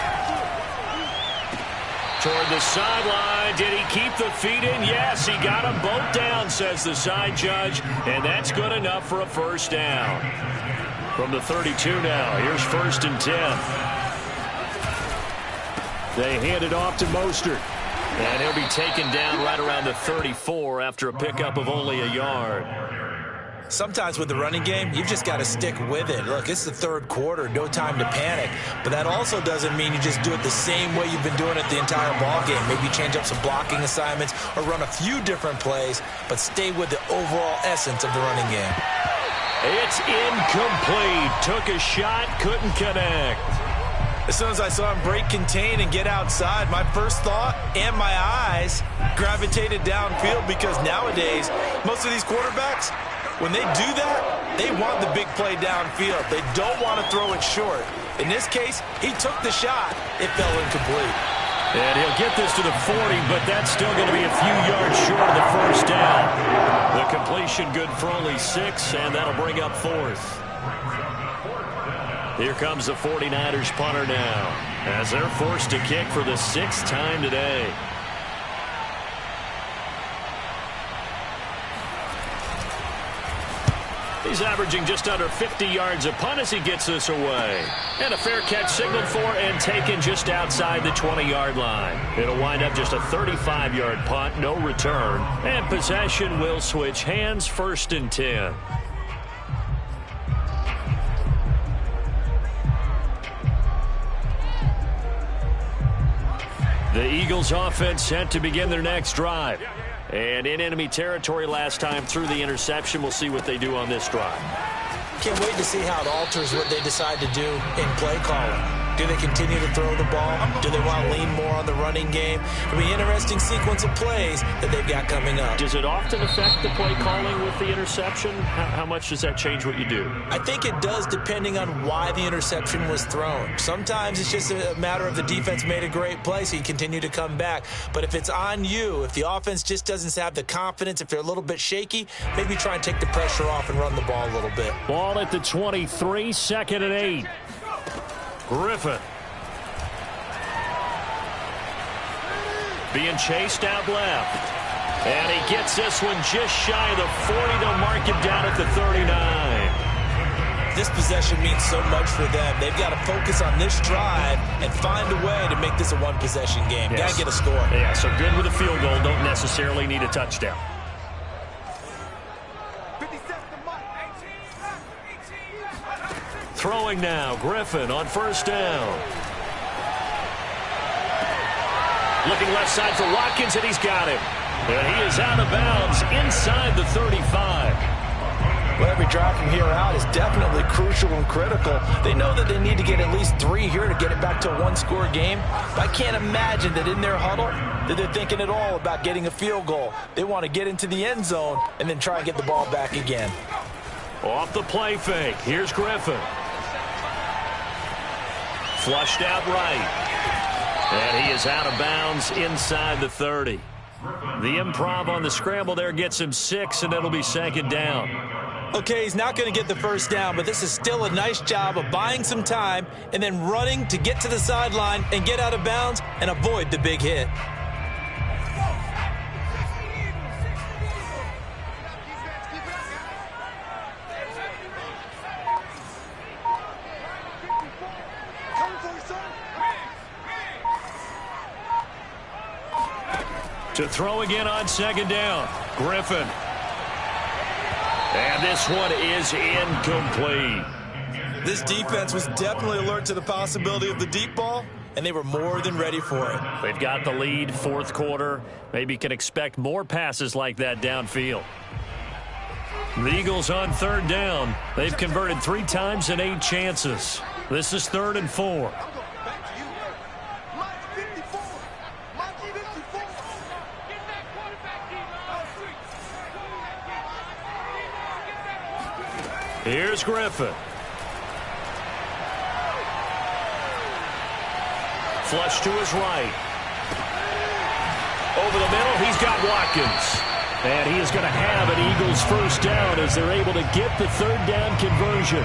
Toward the sideline. Did he keep the feet in? Yes, he got them both down, says the side judge. And that's good enough for a 1st down. From the 32 now. Here's 1st and 10. They hand it off to Mostert. And he'll be taken down right around the 34 after a pickup of only a yard. Sometimes with the running game, you've just got to stick with it. Look, it's the 3rd quarter, no time to panic. But that also doesn't mean you just do it the same way you've been doing it the entire ball game. Maybe change up some blocking assignments or run a few different plays, but stay with the overall essence of the running game. It's incomplete. Took a shot, couldn't connect. As soon as I saw him break contain and get outside, my first thought and my eyes gravitated downfield, because nowadays, most of these quarterbacks, when they do that, they want the big play downfield. They don't want to throw it short. In this case, he took the shot. It fell incomplete. And he'll get this to the 40, but that's still going to be a few yards short of the 1st down. The completion good for only 6, and that'll bring up 4th. Here comes the 49ers punter now, as they're forced to kick for the 6th time today. He's averaging just under 50 yards a punt as he gets this away. And a fair catch signaled for and taken just outside the 20-yard line. It'll wind up just a 35-yard punt, no return. And possession will switch hands, 1st and 10. The Eagles offense set to begin their next drive. And in enemy territory last time through the interception. We'll see what they do on this drive. Can't wait to see how it alters what they decide to do in play calling. Do they continue to throw the ball? Do they want to lean more on the running game? It'll be an interesting sequence of plays that they've got coming up. Does it often affect the play calling with the interception? How much does that change what you do? I think it does, depending on why the interception was thrown. Sometimes it's just a matter of the defense made a great play, so you continue to come back. But if it's on you, if the offense just doesn't have the confidence, if they're a little bit shaky, maybe try and take the pressure off and run the ball a little bit. Ball at the 23, 2nd and 8. Griffin. Being chased out left. And he gets this one just shy of the 40. They'll mark him down at the 39. This possession means so much for them. They've got to focus on this drive and find a way to make this a one-possession game. Yes. Got to get a score. Yeah, so good with a field goal. Don't necessarily need a touchdown. Throwing now, Griffin on 1st down. Looking left side for Watkins, and he's got him. And he is out of bounds inside the 35. Well, every drive from here out is definitely crucial and critical. They know that they need to get at least 3 here to get it back to a one-score game. But I can't imagine that in their huddle that they're thinking at all about getting a field goal. They want to get into the end zone and then try and get the ball back again. Off the play fake. Here's Griffin. Flushed out right. And he is out of bounds inside the 30. The improv on the scramble there gets him 6, and it'll be 2nd down. Okay, he's not going to get the 1st down, but this is still a nice job of buying some time and then running to get to the sideline and get out of bounds and avoid the big hit. To throw again on 2nd down. Griffin. And this one is incomplete. This defense was definitely alert to the possibility of the deep ball, and they were more than ready for it. They've got the lead, 4th quarter. Maybe can expect more passes like that downfield. The Eagles on third down. They've converted 3 times in 8 chances. This is 3rd and 4. Here's Griffin. Flush to his right. Over the middle, he's got Watkins. And he is going to have an Eagles first down as they're able to get the 3rd down conversion.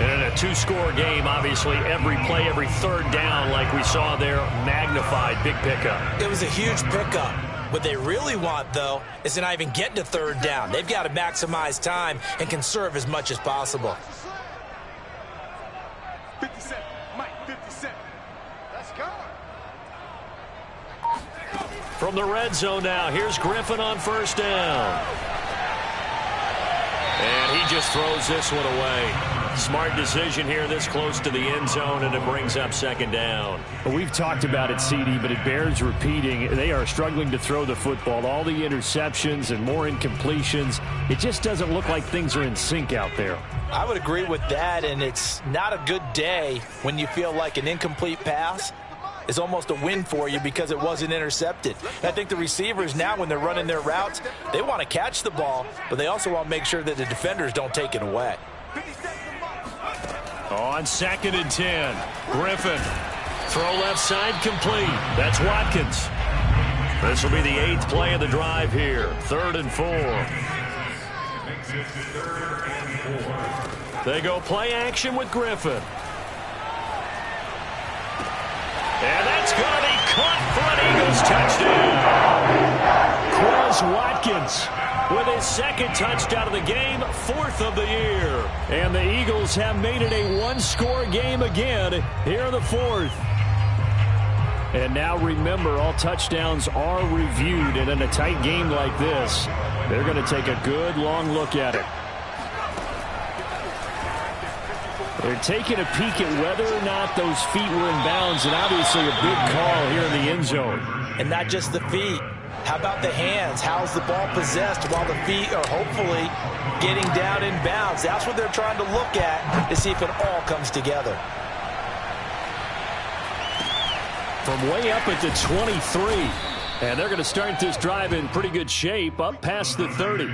And in a 2-score game, obviously, every play, every 3rd down, like we saw there, magnified. Big pickup. It was a huge pickup. What they really want, though, is to not even get to 3rd down. They've got to maximize time and conserve as much as possible. 57, Mike, 57. Let's go. From the red zone now, here's Griffin on first down. And he just throws this one away. Smart decision here this close to the end zone, and it brings up 2nd down. We've talked about it, CD, but it bears repeating. They are struggling to throw the football. All the interceptions and more incompletions. It just doesn't look like things are in sync out there. I would agree with that, and it's not a good day when you feel like an incomplete pass is almost a win for you because it wasn't intercepted. And I think the receivers now, when they're running their routes, they want to catch the ball, but they also want to make sure that the defenders don't take it away. On 2nd and 10, Griffin. Throw left side complete. That's Watkins. This will be the 8th play of the drive here. 3rd and 4. They go play action with Griffin. And that's going to be caught for an Eagles touchdown. Quez Watkins with his 2nd touchdown of the game, 4th of the year. And the Eagles have made it a 1-score game again here in the 4th. And now remember, all touchdowns are reviewed, and in a tight game like this, they're going to take a good long look at it. They're taking a peek at whether or not those feet were in bounds, and obviously a big call here in the end zone. And not just the feet. How about the hands? How's the ball possessed while the feet are hopefully getting down in bounds? That's what they're trying to look at to see if it all comes together. From way up at the 23. And they're going to start this drive in pretty good shape, up past the 30.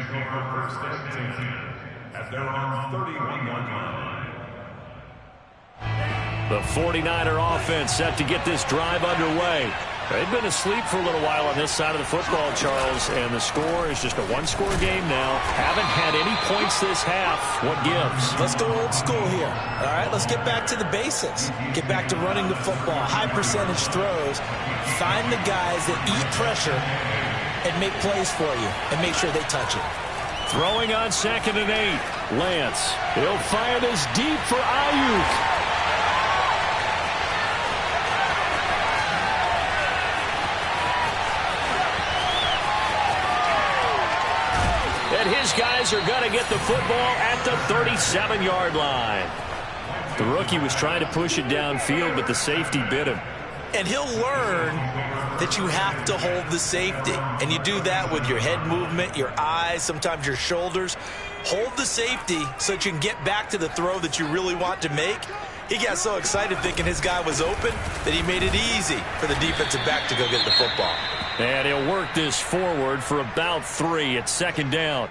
The 49er offense set to get this drive underway. They've been asleep for a little while on this side of the football, Charles, and the score is just a 1-score game now. Haven't had any points this half. What gives? Let's go old school here. All right, let's get back to the basics. Get back to running the football, high percentage throws. Find the guys that eat pressure and make plays for you and make sure they touch it. Throwing on 2nd and 8. Lance. He'll fire this deep for Ayuk. And his guys are going to get the football at the 37-yard line. The rookie was trying to push it downfield, but the safety bit him. And he'll learn that you have to hold the safety. And you do that with your head movement, your eyes, sometimes your shoulders. Hold the safety so that you can get back to the throw that you really want to make. He got so excited thinking his guy was open that he made it easy for the defensive back to go get the football. And he'll work this forward for about 3 at 2nd down.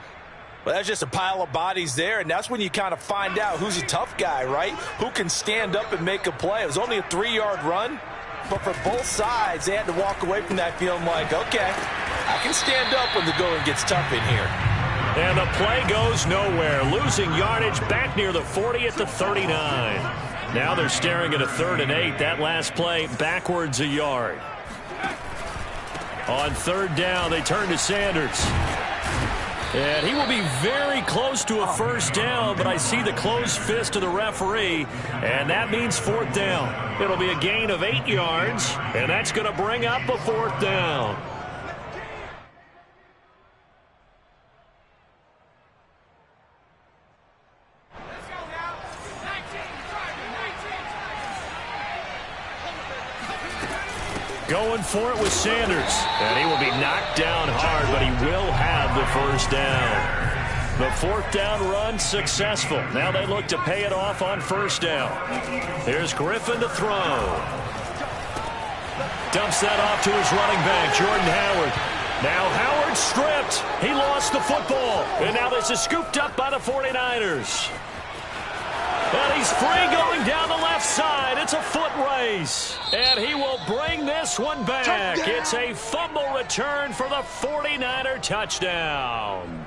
Well, that's just a pile of bodies there, and that's when you kind of find out who's a tough guy, right? Who can stand up and make a play. It was only a 3-yard run, but for both sides, they had to walk away from that feeling like, okay, I can stand up when the going gets tough in here. And the play goes nowhere, losing yardage back near the 40 at the 39. Now they're staring at a 3rd and 8. That last play backwards a yard. On 3rd down, they turn to Sanders. And he will be very close to a first down, but I see the closed fist of the referee, and that means 4th down. It'll be a gain of 8 yards, and that's going to bring up a 4th down. Going for it with Sanders. And he will be knocked down hard, but he will have the first down. The fourth down run successful. Now they look to pay it off on first down. Here's Griffin to throw. Dumps that off to his running back, Jordan Howard. Now Howard stripped. He lost the football. And now this is scooped up by the 49ers. And he's free going down the left side. It's a foot race. And he will bring this one back. It's a fumble return for the 49er touchdown.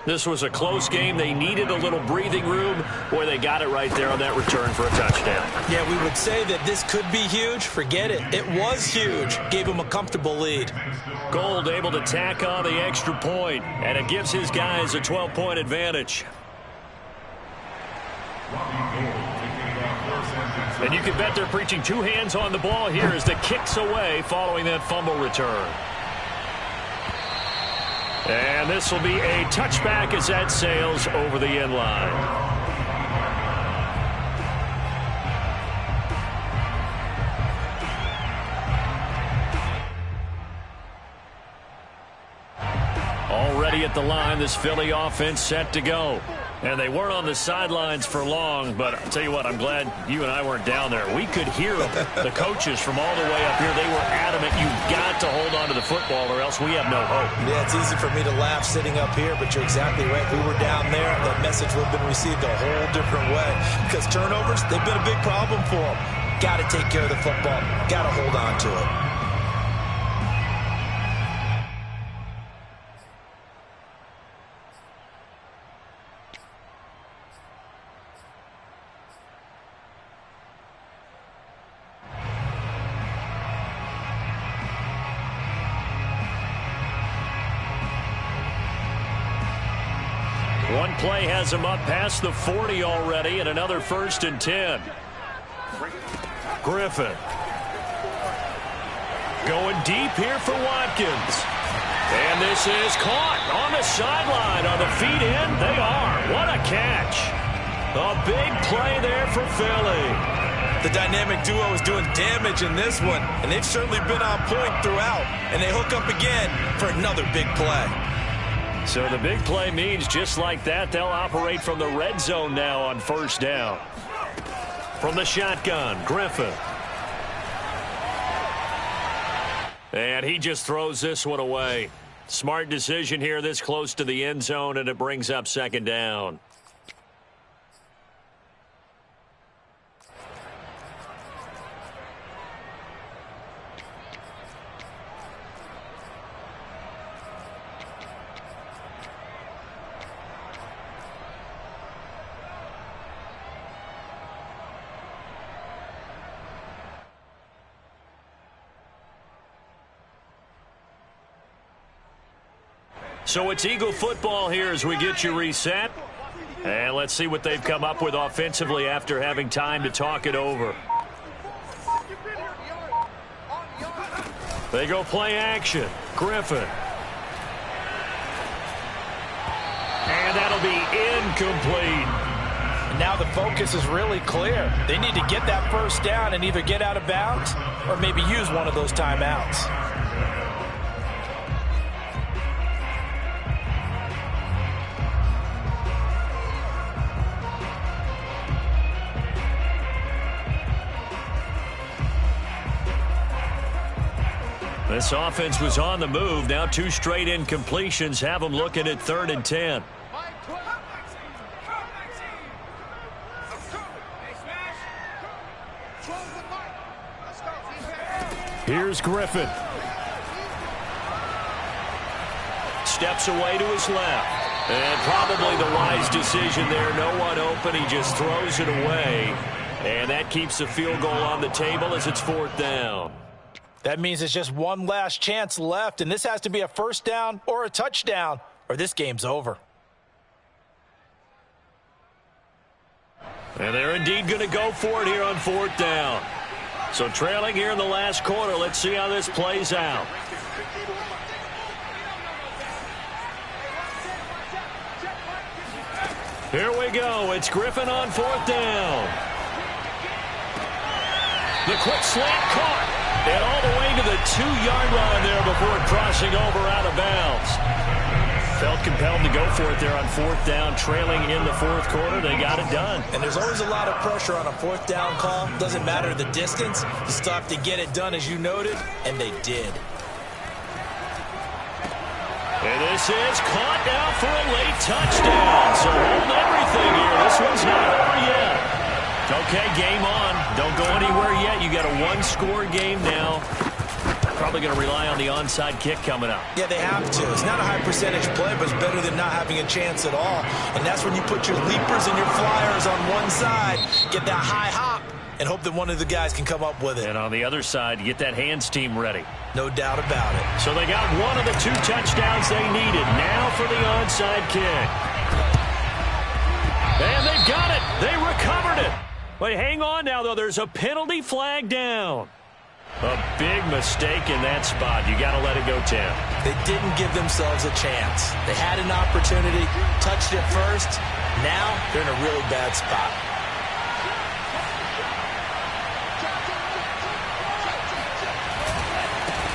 This was a close game. They needed a little breathing room. Boy, they got it right there on that return for a touchdown. Yeah, we would say that this could be huge. Forget it. It was huge. Gave him a comfortable lead. Gold able to tack on the extra point, and it gives his guys a 12-point advantage. And you can bet they're preaching two hands on the ball here as the kick's away following that fumble return. And this will be a touchback as that sails over the end line. Already at the line, this Philly offense set to go. And they weren't on the sidelines for long, but I'll tell you what, I'm glad you and I weren't down there. We could hear them. The coaches from all the way up here, they were adamant, you've got to hold on to the football or else we have no hope. Yeah, it's easy for me to laugh sitting up here, but you're exactly right. If we were down there, the message would have been received a whole different way. Because turnovers, they've been a big problem for them. Got to take care of the football. Got to hold on to it. One play has him up past the 40 already, and another 1st and 10. Griffin. Going deep here for Watkins. And this is caught on the sideline. Are the feet in? They are. What a catch. A big play there for Philly. The dynamic duo is doing damage in this one, and they've certainly been on point throughout. And they hook up again for another big play. So the big play means just like that, they'll operate from the red zone now on first down. From the shotgun, Griffin. And he just throws this one away. Smart decision here this close to the end zone, and it brings up 2nd down. So it's Eagle football here as we get you reset. And let's see what they've come up with offensively after having time to talk it over. They go play action. Griffin. And that'll be incomplete. And now the focus is really clear. They need to get that first down and either get out of bounds or maybe use one of those timeouts. This offense was on the move. Now 2 straight incompletions have them looking at 3rd and 10. Here's Griffin. Steps away to his left. And probably the wise decision there. No one open. He just throws it away. And that keeps the field goal on the table as it's 4th down. That means it's just one last chance left, and this has to be a first down or a touchdown, or this game's over. And they're indeed going to go for it here on 4th down. So trailing here in the last quarter, let's see how this plays out. Here we go. It's Griffin on 4th down. The quick slant caught. And all the way to the 2-yard line there before crossing over out of bounds. Felt compelled to go for it there on fourth down, trailing in the fourth quarter. They got it done. And there's always a lot of pressure on a fourth down call. Doesn't matter the distance. You still have to get it done, as you noted, and they did. And this is caught now for a late touchdown. So hold everything here. This one's not over yet. Okay, game on. Don't go anywhere yet. You got a one-score game now. Probably going to rely on the onside kick coming up. Yeah, they have to. It's not a high percentage play, but it's better than not having a chance at all. And that's when you put your leapers and your flyers on one side, get that high hop, and hope that one of the guys can come up with it. And on the other side, get that hands team ready. No doubt about it. So they got one of the two touchdowns they needed. Now for the onside kick. And they've got it. They recovered it. But hang on now, though. There's a penalty flag down. A big mistake in that spot. You got to let it go, Tim. They didn't give themselves a chance. They had an opportunity, touched it first. Now they're in a really bad spot.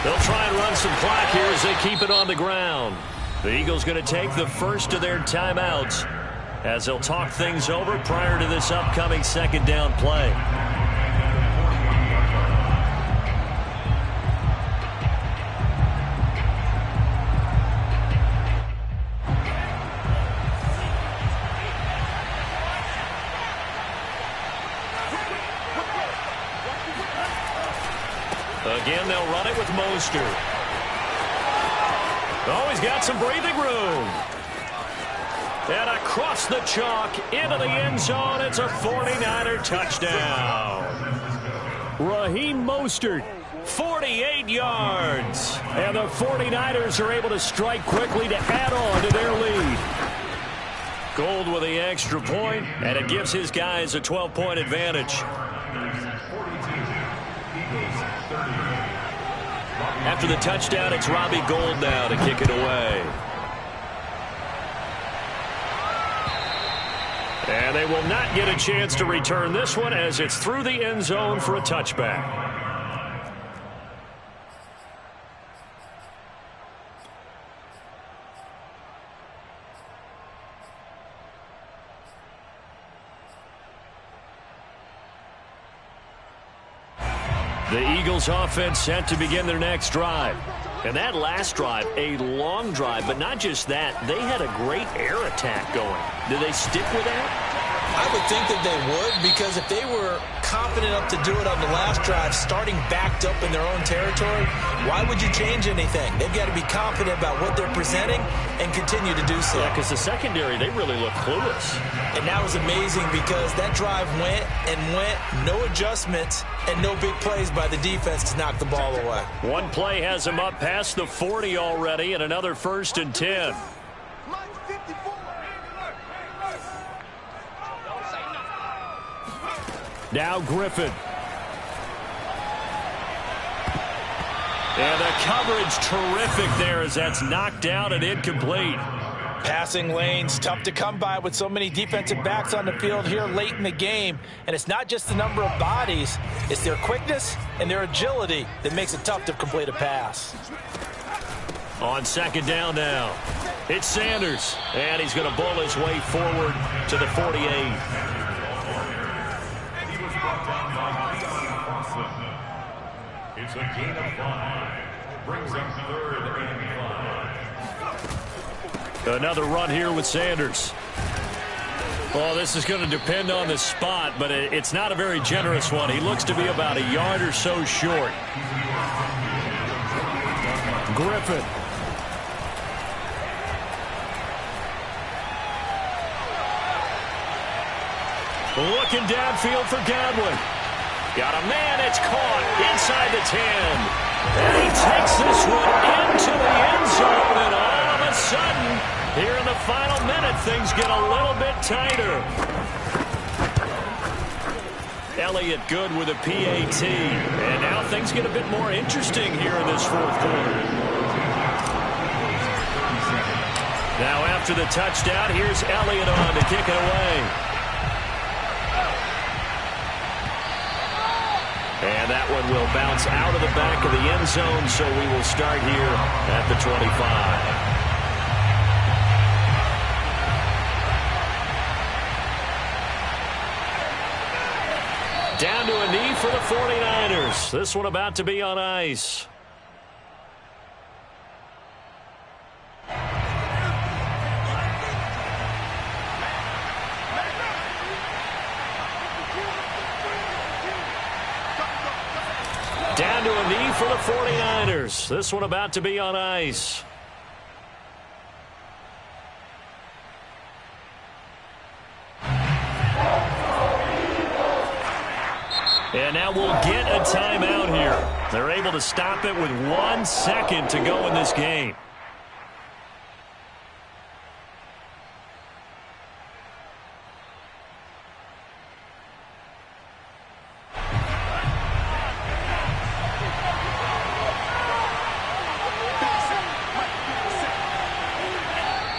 They'll try and run some clock here as they keep it on the ground. The Eagles going to take the first of their timeouts as they'll talk things over prior to this upcoming second down play. Again, they'll run it with Mostert. Oh, he's got some breathing room. And across the chalk into the end zone. It's a 49er touchdown. Raheem Mostert, 48 yards. And the 49ers are able to strike quickly to add on to their lead. Gold with the extra point, and it gives his guys a 12-point advantage. After the touchdown, it's Robbie Gould now to kick it away. And they will not get a chance to return this one as it's through the end zone for a touchback. The Eagles offense set to begin their next drive. And that last drive, a long drive, but not just that. They had a great air attack going. Did they stick with that? I would think that they would, because if they were confident enough to do it on the last drive, starting backed up in their own territory, why would you change anything? They've got to be confident about what they're presenting and continue to do so. Yeah, because the secondary, they really look clueless. And that was amazing because that drive went and went, no adjustments, and no big plays by the defense to knock the ball away. One play has them up past the 40 already, and another 1st and 10. Now Griffin. And the coverage terrific there as that's knocked out and incomplete. Passing lanes, tough to come by with so many defensive backs on the field here late in the game. And it's not just the number of bodies, it's their quickness and their agility that makes it tough to complete a pass. On second down now, it's Sanders. And he's going to bowl his way forward to the 48. It's a gain of 5. Brings up 3rd and 5. Another run here with Sanders. Well, this is going to depend on the spot, but it's not a very generous one. He looks to be about a yard or so short. Griffin. Looking downfield for Godwin. Got a man, it's caught inside the 10. And he takes this one into the end zone, and all of a sudden, here in the final minute, things get a little bit tighter. Elliott good with a PAT. And now things get a bit more interesting here in this fourth quarter. Now after the touchdown, here's Elliott on to kick it away. And that one will bounce out of the back of the end zone, so we will start here at the 25. Down to a knee for the 49ers. This one about to be on ice. Down to a knee for the 49ers. This one about to be on ice. And now we'll get a timeout here. They're able to stop it with 1 second to go in this game.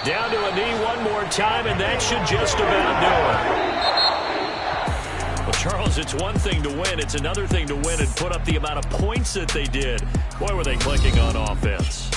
Down to a knee one more time, and that should just about do it. Well, Charles, it's one thing to win. It's another thing to win and put up the amount of points that they did. Boy, were they clicking on offense.